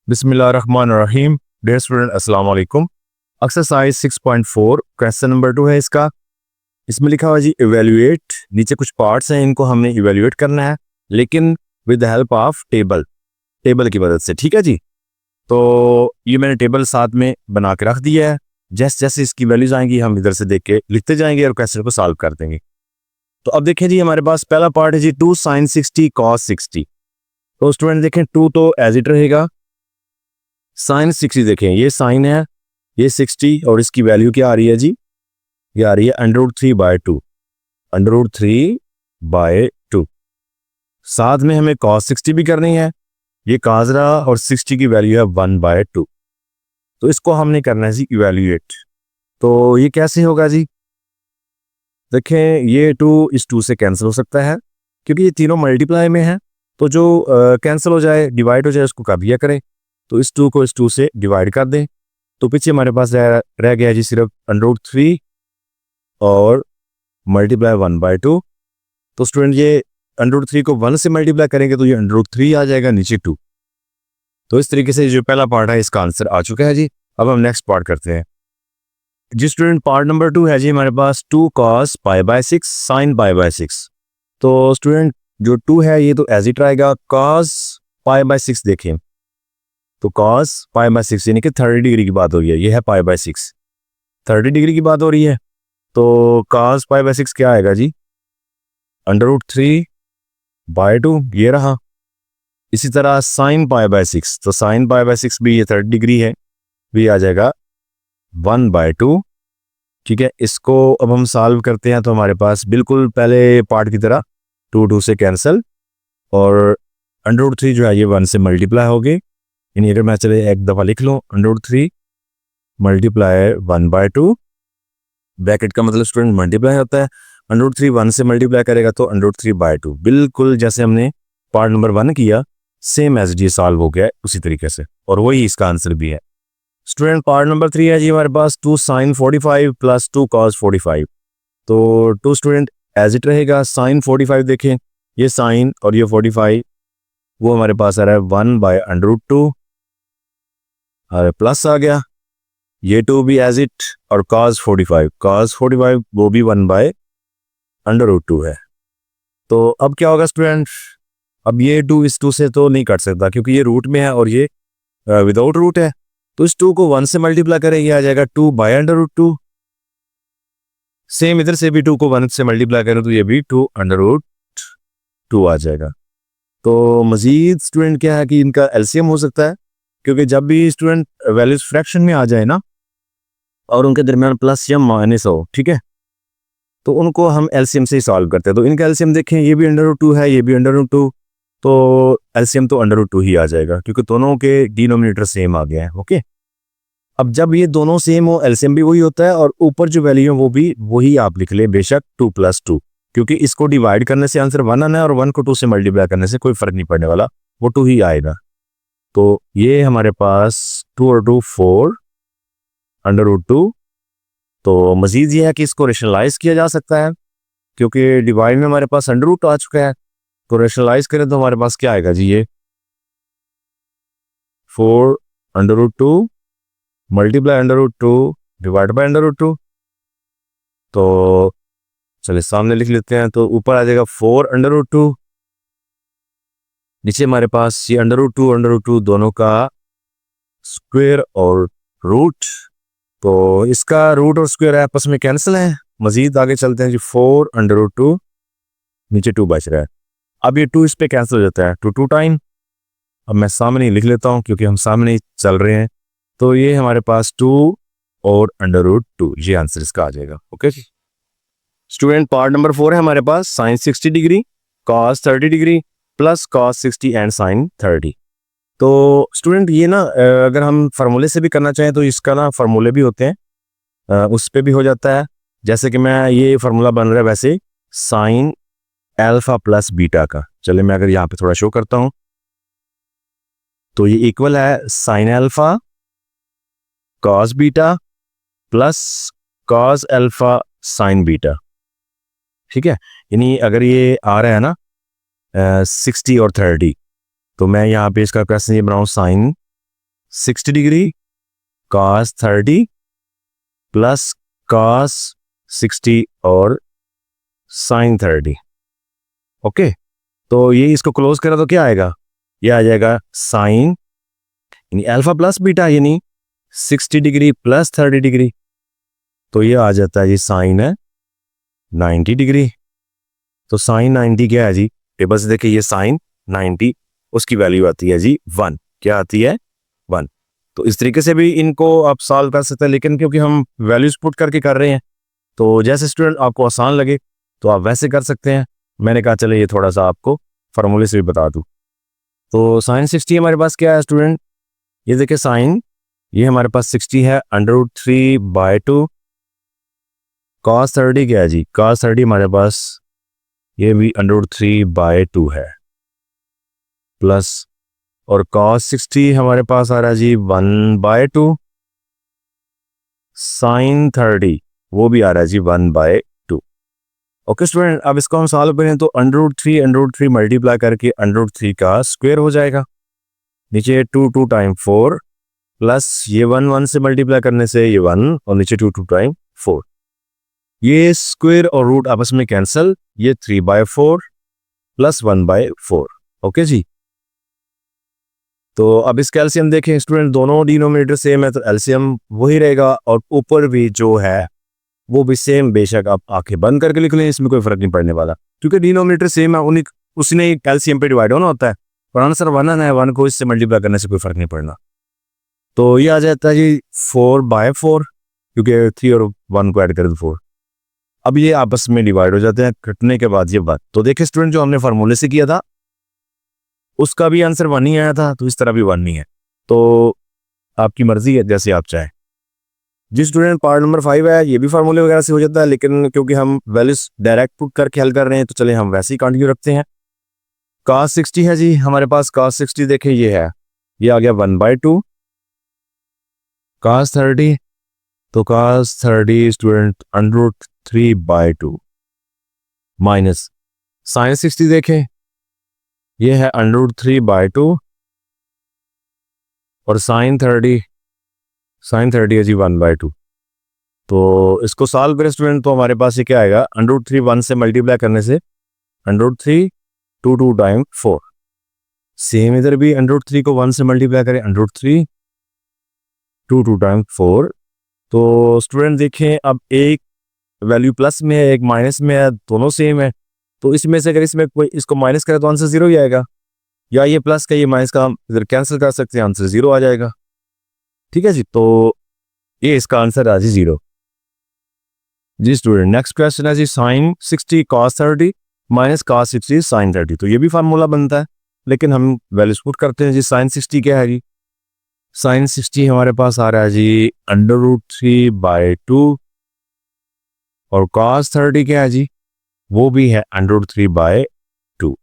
बिस्मिल्लाहिर्रहमानिर्रहीम। Dear student, अस्सलाम वालेकुम। एक्सरसाइज 6.4 क्वेश्चन नंबर 2 है इसका। इसमें लिखा हुआ जी इवेल्युएट। नीचे कुछ पार्ट्स हैं, इनको हमने इवेल्युएट करना है, लेकिन with the help of table की मदद से। ठीक है जी। तो ये मैंने टेबल साथ में बना के रख दिया है। जैसे जैसे इसकी वैल्यूज आएंगी हम इधर से देख के लिखते जाएंगे और क्वेश्चन को सॉल्व कर देंगे। तो अब देखें जी, हमारे पास पहला पार्ट है जी 2 sin 60 cos 60। तो स्टूडेंट देखें 2 तो एज इट रहेगा। साइन 60 देखें, ये साइन है, ये 60 और इसकी वैल्यू क्या आ रही है जी? ये आ रही है √3/2। √3/2। साथ में हमें cos 60 भी करनी है। ये cos रहा और 60 की वैल्यू है 1/2। तो इसको हमने करना है जी इवेल्युएट। तो ये कैसे होगा जी? देखें, ये 2 इस 2 से कैंसिल हो सकता है क्योंकि ये तीनों मल्टीप्लाई में है। तो जो कैंसिल हो जाए, डिवाइड हो जाए, उसको काबिया करें। तो इस 2 को इस 2 से डिवाइड कर दें। तो पीछे हमारे पास रह गया जी सिर्फ √3 और मल्टीप्लाई 1/2। तो स्टूडेंट ये √3 को 1 से मल्टीप्लाई करेंगे तो ये √3 आ जाएगा, नीचे 2। तो इस तरीके से जो पहला पार्ट है इसका आंसर आ चुका है जी। अब हम नेक्स्ट पार्ट करते हैं जी। स्टूडेंट पार्ट नंबर 2 है जी हमारे पास 2 cos π/6 sin π/6। तो स्टूडेंट जो 2 है ये तो एज इट रहेगा। cos π/6 देखें, तो cos π/6 यानी कि 30 डिग्री की बात हो रही है। ये है π/6, 30 डिग्री की बात हो रही है। तो cos π/6 क्या आएगा जी? √3/2 ये रहा। इसी तरह sin π/6, तो sin π/6 भी ये 30 डिग्री है, भी आ जाएगा 1/2। ठीक है, इसको अब हम सॉल्व करते हैं। तो हमारे पास बिल्कुल पहले पार्ट की तरह 2 से कैंसिल और √3 जो है ये 1 से मल्टीप्लाई हो गए। यानी अगर मैं चले एक दफ़ा लिख लूँ, √3 मल्टीप्लाई 1/2। ब्रैकेट का मतलब स्टूडेंट मल्टीप्लाई होता है। √3 1 से मल्टीप्लाई करेगा तो √3/2, बिल्कुल जैसे हमने पार्ट नंबर 1 किया, सेम एज डी सॉल्व हो गया उसी तरीके से, और वही इसका आंसर भी है। स्टूडेंट पार्ट नंबर 3 है जी हमारे पास 2 sin 45 + 2 cos 45। तो 2 स्टूडेंट एज इट रहेगा। sin 45 देखें, ये sin और ये 45 वो हमारे पास आ रहा है 1/√2 प्लस आ गया, ये 2 भी एज इट, और cos 45 वो भी 1/√2 है। तो अब क्या होगा स्टूडेंट? अब ये 2 इस 2 से तो नहीं कट सकता क्योंकि ये रूट में है और ये विदाउट रूट है। तो इस 2 को 1 से मल्टीप्लाई करें, ये आ जाएगा 2/√2। सेम इधर से भी 2 को 1 से मल्टीप्लाई करें तो ये भी 2/√2 आ जाएगा। तो मजीद स्टूडेंट क्या है कि इनका एलसीएम हो सकता है, क्योंकि जब भी स्टूडेंट वैल्यूज फ्रैक्शन में आ जाए ना और उनके दरमियान प्लस या माइनस हो, ठीक है, तो उनको हम एलसीएम से ही सॉल्व करते हैं। तो इनका एलसीएम देखें, ये भी √2 है, ये भी √2, तो एलसीएम तो √2 ही आ जाएगा क्योंकि दोनों के डिनोमिनेटर सेम आ गया है। ओके, अब जब ये दोनों सेम हो, एलसीएम भी वही होता है और ऊपर जो वैल्यू है वो भी वही आप लिख ले, बेशक 2 + 2, क्योंकि इसको डिवाइड करने से आंसर 1 आना है और 1 को 2 से मल्टीप्लाई करने से कोई फर्क नहीं पड़ने वाला, वो 2 ही आएगा। तो ये हमारे पास 2 और 2 4 √2। तो मजीद ये है कि इसको रेशनलाइज किया जा सकता है क्योंकि डिवाइड में हमारे पास √2 आ चुका है। तो रेशनलाइज करें तो हमारे पास क्या आएगा जी? ये 4 √2 मल्टीप्लाई √2 डिवाइड बाय √2। तो चलिए सामने लिख लेते हैं। तो ऊपर आ जाएगा 4 √2, नीचे हमारे पास ये √2 दोनों का स्क्वायर और रूट। तो इसका रूट और स्क्वायर आपस में कैंसिल है। मजीद आगे चलते हैं जी। 4 √2, नीचे 2 बच रहा है। अब ये 2 इस पे कैंसिल हो जाता है, 2 टाइम। अब मैं सामने ही लिख लेता हूँ क्योंकि हम सामने ही चल रहे हैं। तो ये हमारे पास 2 और √2, ये आंसर इसका आ जाएगा। ओके स्टूडेंट, पार्ट नंबर 4 है हमारे पास sin 60 degree cos 30 degree plus cos 60 and sin 30। तो स्टूडेंट ये ना अगर हम फार्मूले से भी करना चाहें तो इसका ना फार्मूले भी होते हैं, उस पर भी हो जाता है। जैसे कि मैं ये फार्मूला बन रहा है वैसे sin α + बीटा का। चलिए मैं अगर यहाँ पे थोड़ा शो करता हूँ, तो ये इक्वल है sin α cos beta plus cos α sin beta. ठीक है, यानी अगर ये आ रहा है ना 60 और 30, तो मैं यहाँ पे इसका क्वेश्चन ये बनाऊँ sin 60 degree cos 30 plus cos 60 और sin 30। ओके, तो ये इसको क्लोज करा तो क्या आएगा, ये आ जाएगा साइन यानी अल्फा प्लस बीटा यानी 60 डिग्री प्लस 30 डिग्री, तो ये आ जाता है जी साइन है 90 डिग्री। तो साइन 90 क्या है जी, टेबल से देखिए ये साइन 90 उसकी वैल्यू आती है जी 1। क्या आती है 1। तो इस तरीके से भी इनको आप सॉल्व कर सकते हैं, लेकिन क्योंकि हम वैल्यूज पुट करके कर रहे हैं तो जैसे स्टूडेंट आपको आसान लगे तो आप वैसे कर सकते हैं। मैंने कहा चले ये थोड़ा सा आपको फार्मूले से भी बता दूं। तो साइन 60 हमारे पास क्या है स्टूडेंट, ये देखिए साइन, ये हमारे पास 60 है √3/2। cos 30 क्या है जी, cos 30 हमारे पास ये भी √3/2 है प्लस, और cos 60 हमारे पास आ रहा है जी 1/2। साइन 30 वो भी आ रहा है जी 1/2। ओके स्टूडेंट, अब इसको हम सॉल्व करें तो √3 मल्टीप्लाई करके √3 का स्क्वायर हो जाएगा। नीचे 2 टाइम 4 प्लस ये 1 से मल्टीप्लाई करने से ये 1 और नीचे 2 टाइम 4, ये स्क्वायर और रूट आपस में कैंसिल, ये 3/4 प्लस 1/4। ओके जी, तो अब इसका एलसीएम देखें स्टूडेंट, दोनों डिनोमिनेटर सेम है तो एलसीएम वही रहेगा, और ऊपर भी जो है वो भी सेम, बेशक आप आंखें बंद करके लिख लें, इसमें कोई फर्क नहीं पड़ने वाला क्योंकि डिनोमिनेटर सेम है, उन्हीं उसने एलसीएम पे डिवाइड होना होता है, और आंसर 1 है, 1 को इससे मल्टीप्लाई करने से कोई फर्क नहीं पड़ना। तो ये आ जाता है जी 4/4 क्योंकि 3 और 1 को ऐड करें तो 4। अब ये आपस में डिवाइड हो जाते हैं, कटने के बाद ये बात। तो देखिए स्टूडेंट, जो हमने फार्मूले से किया था उसका भी आंसर 1 ही आया था, तो इस तरह भी 1 ही है। तो आपकी मर्जी है जैसे आप चाहें। जिस स्टूडेंट पार्ट नंबर 5 है ये भी फार्मूले वगैरह से हो जाता है, लेकिन क्योंकि हम वैल्यूज डायरेक्ट पुट करके हल कर रहे हैं तो चले हम वैसे ही कंटिन्यू रखते हैं। cos 60 है जी हमारे पास, cos 60 देखें ये है, ये आ गया 1/2। cos 30, तो cos 30 स्टूडेंट √3/2 माइनस sin 60 देखें, ये है √3/2 और sin 30 है जी 1/2। तो इसको सॉल्व करें स्टूडेंट तो हमारे पास ये क्या आएगा, √3 1 से मल्टीप्लाई करने से √3 2 टाइम 4, सेम इधर भी √3 को 1 से मल्टीप्लाई करें √3 2 टाइम 4। तो स्टूडेंट देखें अब एक वैल्यू प्लस में है एक माइनस में है, दोनों सेम है, तो इसमें से अगर इसमें कोई इसको माइनस करे तो आंसर 0 ही आएगा, या ये प्लस का ये माइनस का हम इधर कैंसिल कर सकते हैं, आंसर 0 आ जाएगा। ठीक है जी, तो ये इसका आंसर आ जी 0 जी स्टूडेंट। नेक्स्ट क्वेश्चन है जी sine 60 cos 30 minus cos 60 sin 30। तो ये भी फार्मूला बनता है, लेकिन हम वैल्यूज पुट करते हैं जी। साइन 60 क्या है जी, साइन 60 हमारे पास आ रहा है जी √3/2, और cos 30 क्या है जी, वो भी है √3/2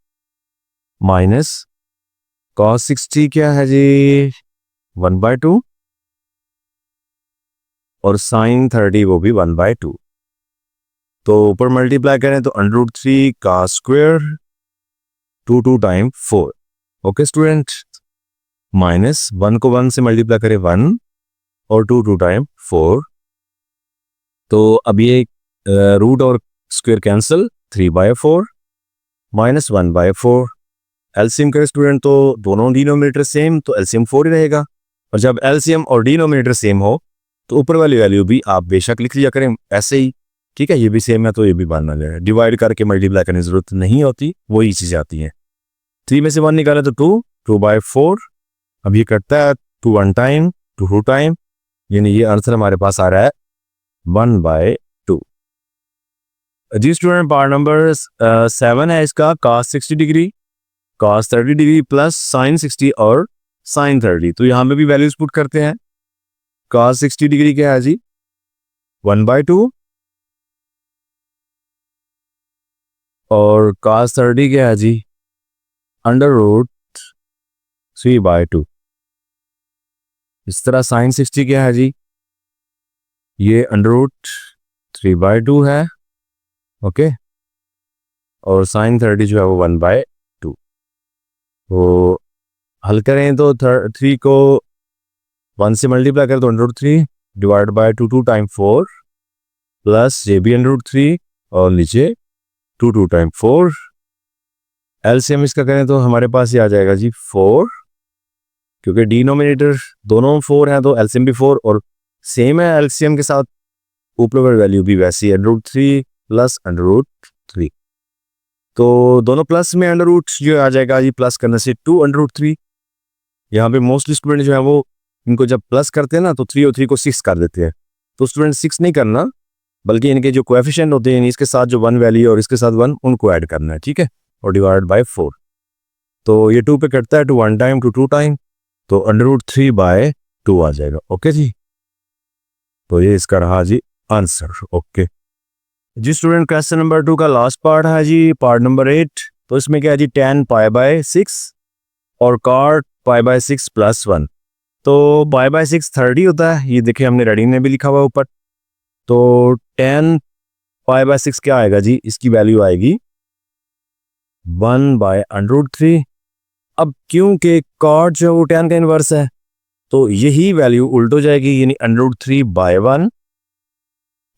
माइनस cos 60 क्या है जी 1/2, और sin 30 वो भी 1/2। तो ऊपर मल्टीप्लाई करें तो √3 का square 2 time 4। Okay student, minus 1 को 1 से मल्टीप्लाई करें 1 और 2 टाइम 4। तो अब ये रूट और स्क्वायर कैंसिल, 3/4 माइनस 1/4। एलसीएम करें स्टूडेंट तो दोनों डिनोमिनेटर सेम, तो एलसीएम 4 ही रहेगा, और जब एलसीएम और डिनोमिनेटर सेम हो तो ऊपर वाली वैल्यू भी आप बेशक लिख लिया करें ऐसे ही। ठीक है, ये भी सेम है तो ये भी मानना जाएगा, डिवाइड करके मल्टीप्लाई करने की जरूरत नहीं होती, वही चीजें आती हैं। 3 में से 1 निकाले तो 2/4। अब ये करता है 2 1 टाइम 2 टाइम, यानी ये आंसर हमारे पास आ रहा है 1/2। जी स्टूडेंट, पार्ट नंबर 7 है इसका, cos 60 degree cos 30 degree plus sin 60 और sin 30। तो यहाँ पे भी वैल्यूज पुट करते हैं। cos 60 डिग्री क्या है जी 1/2, और cos 30 क्या है जी √3/2। इस तरह sin 60 क्या है जी, ये √3/2 है। ओके, और sin 30 जो है वो 1/2। तो हल करें तो 3 को 1 से मल्टीप्लाई करें तो √3 डिवाइड बाय 2 टाइम 4 प्लस ये भी √3 और नीचे 2 टाइम 4। एलसीएम इसका करें तो हमारे पास ये आ जाएगा जी 4, क्योंकि डिनोमिनेटर दोनों 4 है तो एलसीएम भी 4 और सेम है एलसीएम के साथ ऊपर वैल्यू भी वैसी है √3 प्लस √3। तो दोनों प्लस में अंडर रूट जो आ जाएगा जी प्लस करने से 2√3। यहाँ पे मोस्टली स्टूडेंट जो है वो इनको जब प्लस करते हैं ना तो 3 और 3 को 6 कर देते हैं। तो स्टूडेंट 6 नहीं करना, बल्कि इनके जो कोएफिशिएंट होते हैं इसके साथ जो 1 वैल्यू और इसके साथ 1 उनको ऐड करना है, ठीक है, और डिवाइड बाय 4। तो ये 2 पे कटता है, 2 1 टाइम 2 टाइम, तो √3/2 आ जाएगा। ओके जी, तो ये इसका रहा जी आंसर। ओके जी स्टूडेंट, क्वेश्चन नंबर 2 का लास्ट पार्ट है जी, पार्ट नंबर 8। तो इसमें क्या है जी, tan π/6 और cot π/6 + 1। तो π/6 30 होता है, ये देखिए हमने रेडी में भी लिखा हुआ ऊपर। तो tan π/6 क्या आएगा जी, इसकी वैल्यू आएगी 1/√3। अब क्योंकि cot जो है वो tan का इनवर्स है तो यही वैल्यू उल्ट हो जाएगी, यानी √3/1।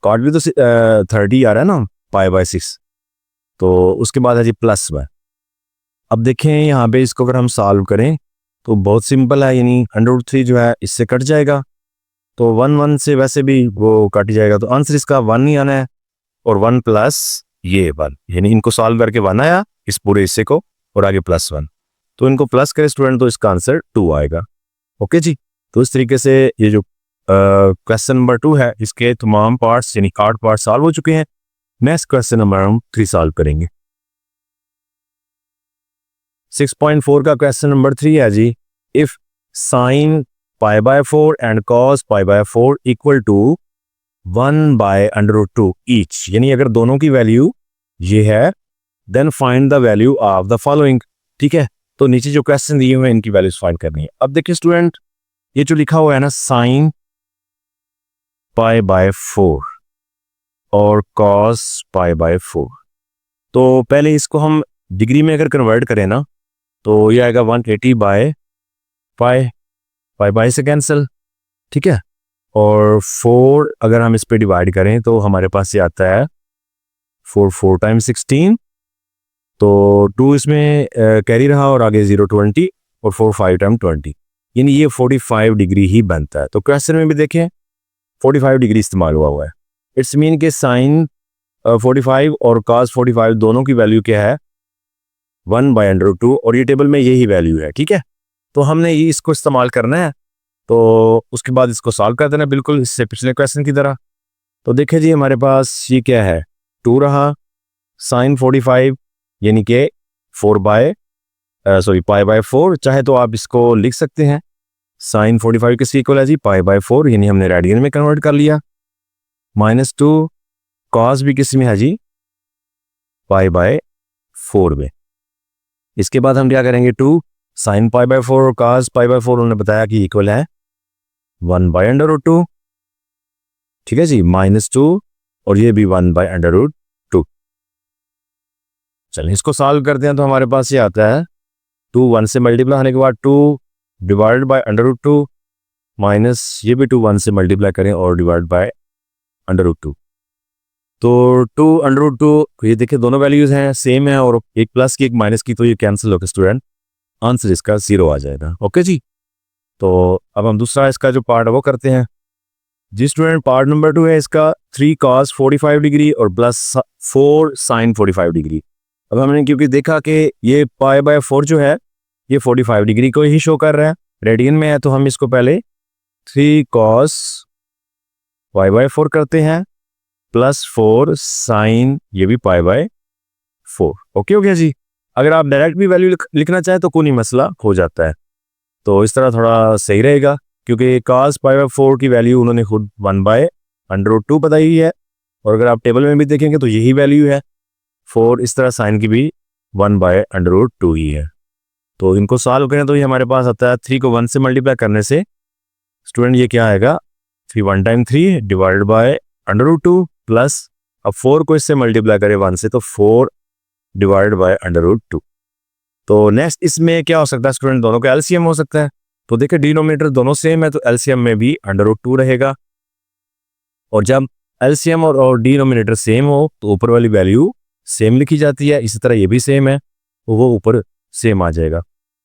कॉट भी तो 30 आ रहा है ना π/6, तो उसके बाद है जी +1। अब देखें यहाँ पे इसको अगर हम सॉल्व करें तो बहुत सिंपल है, यानी √3 जो है इससे कट जाएगा, तो 1 से वैसे भी वो कट जाएगा, तो आंसर इसका 1 ही आना है। और 1 प्लस ये 1, यानी इनको सॉल्व करके 1 आया इस पूरे हिस्से को और आगे +1, तो इनको प्लस करें स्टूडेंट तो इसका आंसर 2 आएगा। ओके जी, तो इस तरीके से ये जो क्वेश्चन नंबर 2 है इसके तमाम पार्ट्स यानी 8 पार्ट सॉल्व हो चुके हैं। नेक्स्ट क्वेश्चन नंबर हम 3 सॉल्व करेंगे। 6.4 का क्वेश्चन नंबर 3 है जी, if sin π/4 and cos π/4 equal to 1/√2 each, यानी अगर दोनों की वैल्यू ये है then find the value of the following. ठीक है, तो नीचे जो क्वेश्चन दिए हुए हैं इनकी वैल्यूज फाइंड करनी है। अब देखिए स्टूडेंट, ये जो लिखा हुआ है ना sin π/4 और cos π/4, तो पहले इसको हम डिग्री में अगर कन्वर्ट करें ना तो ये आएगा 180/π, π से कैंसिल, ठीक है, और 4 अगर हम इस पे डिवाइड करें तो हमारे पास ये आता है 4 टाइम्स 16, तो 2 इसमें कैरी रहा और आगे 0 20 और 4 5 टाइम 20, यानी ये 45 डिग्री ही बनता है। तो क्वेश्चन में भी देखें 45 डिग्री इस्तेमाल हुआ है। इट्स मीन के साइन 45 और cos 45 दोनों की वैल्यू क्या है 1/√2, और ये टेबल में यही वैल्यू है। ठीक है, तो हमने ये इसको इस्तेमाल करना है, तो उसके बाद इसको सॉल्व कर देना बिल्कुल इससे पिछले क्वेश्चन की तरह। तो देखिए जी हमारे पास ये क्या है 2 रहा, साइन 45 यानी कि π/4, चाहे तो आप इसको लिख सकते हैं साइन 45 किसकी इक्वल है जी π/4, यानी हमने रेडियन में कन्वर्ट कर लिया, -2 कॉस भी किस में है जी π/4 में। इसके बाद हम क्या करेंगे 2 साइन π/4 और cos π/4 उन्होंने बताया कि इक्वल है 1/√2, ठीक है जी, -2 और ये भी 1/√2। चलिए इसको सॉल्व करते हैं, तो हमारे पास ये आता है 2 1 से मल्टीप्लाई होने के बाद 2 डिवाइडेड बाय √2 माइनस ये भी 2 1 से मल्टीप्लाई करें और डिवाइड बाय √2, तो 2√2, ये देखिए दोनों वैल्यूज हैं सेम है और एक प्लस की एक माइनस की, तो ये कैंसिल होकर स्टूडेंट आंसर इसका 0 आ जाएगा। ओके जी, तो अब हम दूसरा इसका जो पार्ट है वो करते हैं जी स्टूडेंट। पार्ट नंबर 2 है इसका 3 cos 45 डिग्री और +4 sin 45 डिग्री। अब हमने क्योंकि देखा कि ये π/4 जो है ये 45 डिग्री को ही शो कर रहा है, रेडियन में है, तो हम इसको पहले 3 cos π/4 करते हैं +4 sin ये भी π/4। ओके हो गया जी। अगर आप डायरेक्ट भी वैल्यू लिखना चाहें तो कोई नहीं मसला हो जाता है, तो इस तरह थोड़ा सही रहेगा, क्योंकि cos π/4 की वैल्यू उन्होंने खुद 1/√2 बताई हुई है, और अगर आप टेबल में भी देखेंगे तो यही वैल्यू है 4, इस तरह साइन की भी 1/√2 ही है। तो इनको सॉल्व करें तो ये हमारे पास आता है 3 को 1 से मल्टीप्लाई करने से स्टूडेंट ये क्या आएगा 3 1 टाइम 3 डिवाइडेड बाय √2 प्लस, अब 4 को इससे मल्टीप्लाई करें 1 से तो 4 डिवाइडेड बाय √2। तो नेक्स्ट इसमें क्या हो सकता है स्टूडेंट, दोनों का एलसीएम हो सकता है, तो देखिए डिनोमिनेटर दोनों सेम है तो एलसीएम में भी √2 रहेगा, और जब एलसीएम और डिनोमिनेटर सेम हो तो ऊपर वाली वैल्यू सेम लिखी जाती है, इसी तरह ये भी सेम है तो वो ऊपर सेम आ जाएगा।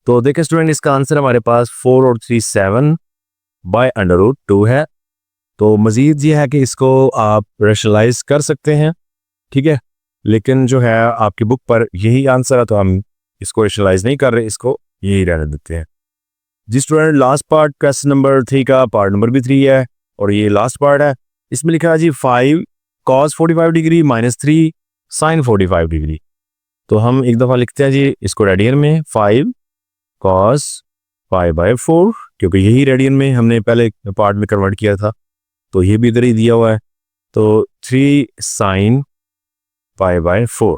तो देखिए स्टूडेंट इसका आंसर हमारे पास 4 और 3 7 बाय √2 है। तो मज़ीद ये है कि इसको आप रेशनलाइज कर सकते हैं, ठीक है, लेकिन जो है आपकी बुक पर यही आंसर है तो हम इसको रेशनलाइज नहीं कर रहे, इसको यही रहने देते हैं। जी student last part question number 3 का पार्ट नंबर भी 3 है और ये लास्ट पार्ट है। इसमें लिखा है जी 5 cos 45 डिग्री -3 sin 45 डिग्री। तो हम एक दफ़ा लिखते हैं जी इसको रेडियन में, 5 cos π/4, क्योंकि यही रेडियन में हमने पहले पार्ट में कन्वर्ट किया था तो ये भी इधर ही दिया हुआ है। तो 3 sin π/4।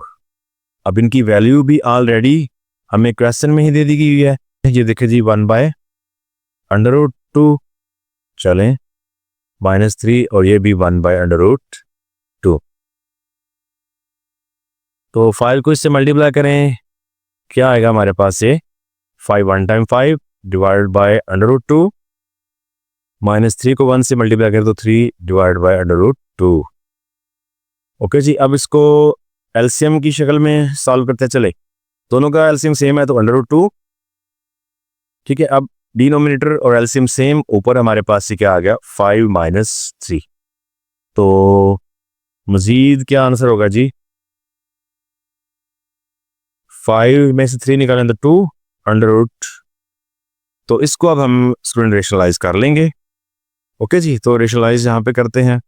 अब इनकी वैल्यू भी ऑलरेडी हमें क्वेश्चन में ही दे दी गई है। ये देखिए जी 1/√2, चलें -3 और ये भी 1/√2। तो 5 को इससे मल्टीप्लाई करें, क्या आएगा हमारे पास ये 5 1 टाइम 5 डिवाइड बाय √2, -3 को 1 से मल्टीप्लाई करें तो 3 डिवाइड बाय √2। ओके जी, अब इसको एलसीएम की शक्ल में सॉल्व करते चले, दोनों का एलसीएम सेम है तो √2, ठीक है। अब डिनोमिनेटर और एलसीएम सेम, ऊपर हमारे पास से क्या आ गया 5 - 3। तो मजीद क्या आंसर होगा जी, 5 में से 3 निकालें तो 2 √। तो इसको अब हम स्टूडेंट रेशनलाइज कर लेंगे। ओके जी, तो रेशनलाइज यहाँ पे करते हैं,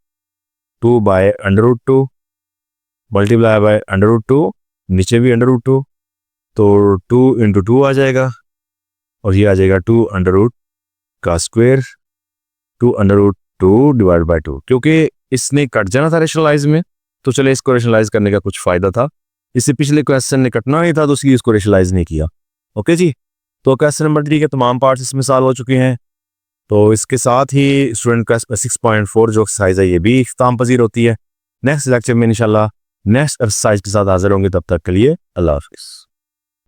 2 बाय √2 मल्टीप्लाई बाय √2, नीचे भी √2 तो 2 × 2 आ जाएगा और ये आ जाएगा 2 √ का स्क्वायर, 2 √2 डिवाइड बाय 2। क्योंकि इसने कट जाना था रेशनलाइज में तो चले इसको रेशनलाइज करने का कुछ फ़ायदा था, इससे पिछले क्वेश्चन ने कटना नहीं था तो इसलिए इसको रेशनलाइज नहीं किया। ओके जी, तो क्वेश्चन नंबर 3 के तमाम पार्ट्स इसमें सॉल्व हो चुके हैं। तो इसके साथ ही स्टूडेंट का 6.4 जो एक्सरसाइज है ये भी इख्तिताम पजीर होती है। नेक्स्ट लेक्चर में इंशाल्लाह नेक्स्ट एक्सरसाइज के साथ हाजिर होंगे, तब तक के लिए अल्लाह हाफिज़।